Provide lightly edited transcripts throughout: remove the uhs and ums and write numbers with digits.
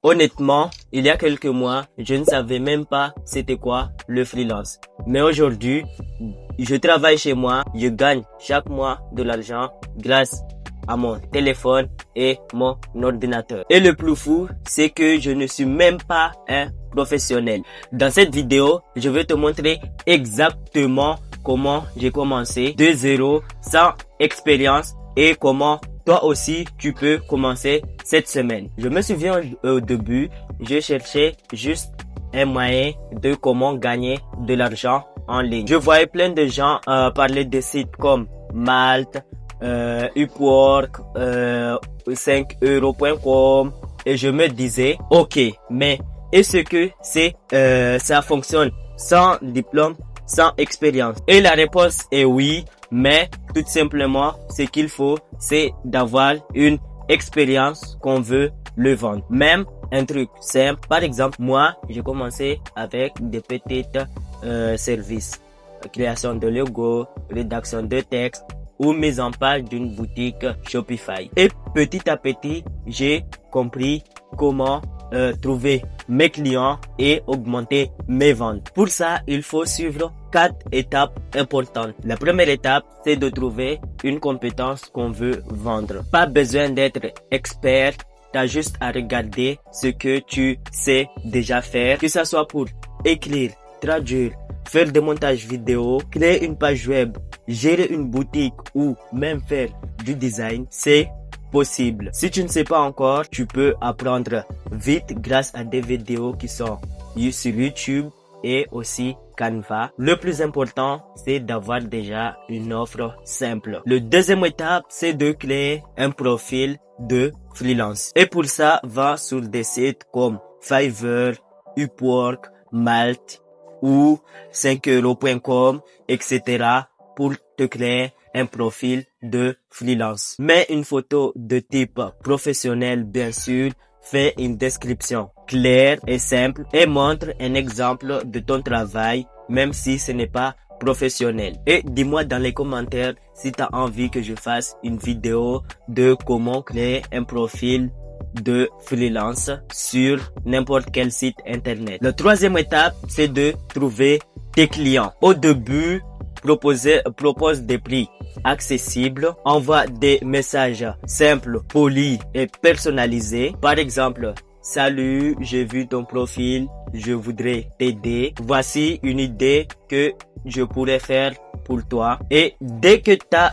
Honnêtement, il y a quelques mois, je ne savais même pas c'était quoi le freelance. Mais aujourd'hui, je travaille chez moi, je gagne chaque mois de l'argent grâce à mon téléphone et mon ordinateur. Et le plus fou, c'est que je ne suis même pas un professionnel. Dans cette vidéo, je vais te montrer exactement comment j'ai commencé de zéro, sans expérience, et comment toi aussi tu peux commencer cette semaine. Je me souviens au début, je cherchais juste un moyen de comment gagner de l'argent en ligne. Je voyais plein de gens parler de sites comme Malte, Upwork, 5euros.com, et je me disais ok, mais est-ce que ça fonctionne sans diplôme, sans expérience? Et la réponse est oui, mais tout simplement ce qu'il faut, c'est d'avoir une expérience qu'on veut le vendre. Même un truc simple, par exemple, moi j'ai commencé avec des petites services, création de logo, rédaction de texte ou mise en page d'une boutique Shopify. Et petit à petit, j'ai compris comment trouver mes clients et augmenter mes ventes. Pour ça, il faut suivre 4 étapes importantes. La première étape, c'est de trouver une compétence qu'on veut vendre. Pas besoin d'être expert, t'as juste à regarder ce que tu sais déjà faire, que ça soit pour écrire, traduire, faire des montages vidéo, créer une page web, gérer une boutique ou même faire du design, c'est possible. Si tu ne sais pas encore, tu peux apprendre vite grâce à des vidéos qui sont sur YouTube et aussi Canva. Le plus important, c'est d'avoir déjà une offre simple. Le deuxième étape, c'est de créer un profil de freelance. Et pour ça, va sur des sites comme Fiverr, Upwork, Malte ou 5euros.com, etc. pour te créer un profil de freelance. Mets une photo de type professionnel, bien sûr. Fais une description claire et simple et montre un exemple de ton travail, même si ce n'est pas professionnel. Et dis-moi dans les commentaires si tu as envie que je fasse une vidéo de comment créer un profil de freelance sur n'importe quel site internet. La troisième étape, c'est de trouver tes clients. Au début, propose des prix accessibles, envoie des messages simples, polis et personnalisés. Par exemple, salut, j'ai vu ton profil, je voudrais t'aider. Voici une idée que je pourrais faire pour toi. Et dès que tu as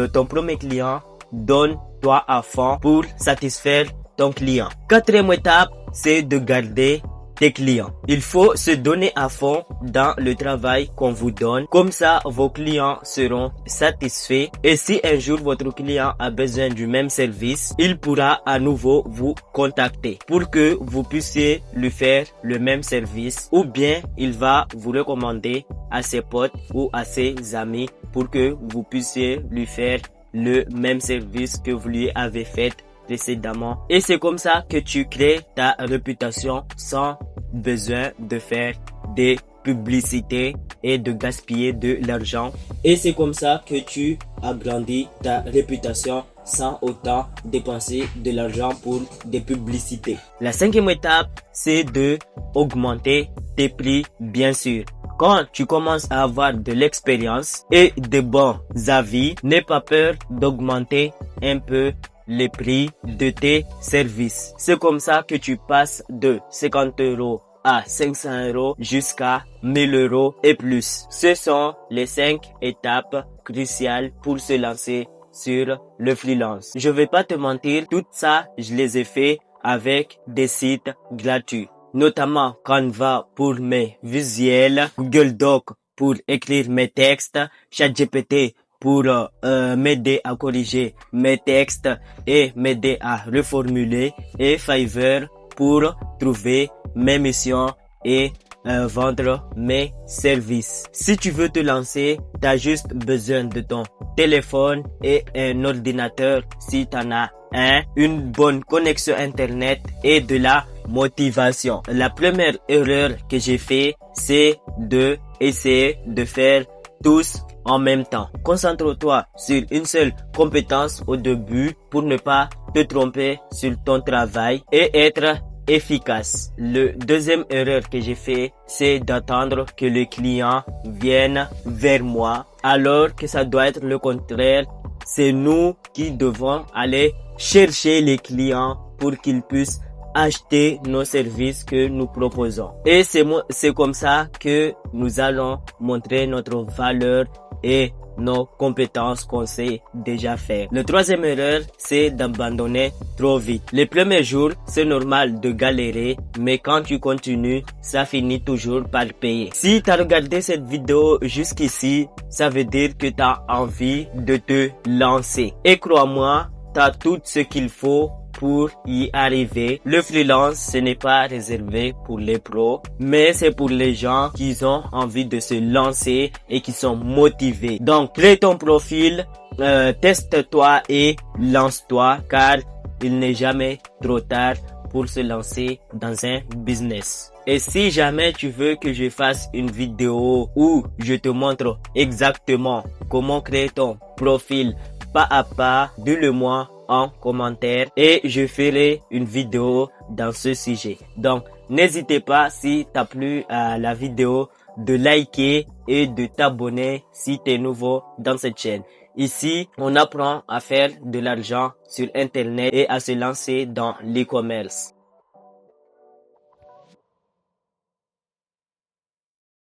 ton premier client, donne-toi à fond pour satisfaire ton client. Quatrième étape, c'est de garder tes clients. Il faut se donner à fond dans le travail qu'on vous donne. Comme ça, vos clients seront satisfaits. Et si un jour votre client a besoin du même service, il pourra à nouveau vous contacter pour que vous puissiez lui faire le même service. Ou bien, il va vous recommander à ses potes ou à ses amis pour que vous puissiez lui faire le même service que vous lui avez fait précédemment. Et c'est comme ça que tu crées ta réputation sans besoin de faire des publicités et de gaspiller de l'argent. Et c'est comme ça que tu agrandis ta réputation sans autant dépenser de l'argent pour des publicités. La cinquième étape, c'est de augmenter tes prix, bien sûr. Quand tu commences à avoir de l'expérience et de bons avis, n'aie pas peur d'augmenter un peu les prix de tes services. C'est comme ça que tu passes de 50 euros à 500 euros jusqu'à 1000 euros et plus. Ce sont les 5 étapes cruciales pour se lancer sur le freelance. Je vais pas te mentir, tout ça, je les ai fait avec des sites gratuits. Notamment Canva pour mes visuels, Google Doc pour écrire mes textes, ChatGPT pour m'aider à corriger mes textes et m'aider à reformuler, et Fiverr pour trouver mes missions et vendre mes services. Si tu veux te lancer, tu as juste besoin de ton téléphone et un ordinateur si tu en as un, une bonne connexion internet et de la motivation. La première erreur que j'ai fait, c'est de essayer de faire tous en même temps. Concentre-toi sur une seule compétence au début pour ne pas te tromper sur ton travail et être efficace. Le deuxième erreur que j'ai fait, c'est d'attendre que le client vienne vers moi, alors que ça doit être le contraire. C'est nous qui devons aller chercher les clients pour qu'ils puissent acheter nos services que nous proposons. Et c'est comme ça que nous allons montrer notre valeur et nos compétences qu'on sait déjà faire. Le troisième erreur, c'est d'abandonner trop vite. Les premiers jours, c'est normal de galérer, mais quand tu continues, ça finit toujours par payer. Si tu as regardé cette vidéo jusqu'ici, ça veut dire que tu as envie de te lancer. Et crois-moi, tu as tout ce qu'il faut pour y arriver. Le freelance, ce n'est pas réservé pour les pros, mais c'est pour les gens qui ont envie de se lancer et qui sont motivés. Donc, crée ton profil, teste-toi et lance-toi, car il n'est jamais trop tard pour se lancer dans un business. Et si jamais tu veux que je fasse une vidéo où je te montre exactement comment créer ton profil pas à pas, dis-le-moi en commentaire et je ferai une vidéo dans ce sujet. Donc, n'hésitez pas, si t'as plu à la vidéo, de liker et de t'abonner si tu es nouveau dans cette chaîne. Ici, on apprend à faire de l'argent sur Internet et à se lancer dans l'e-commerce.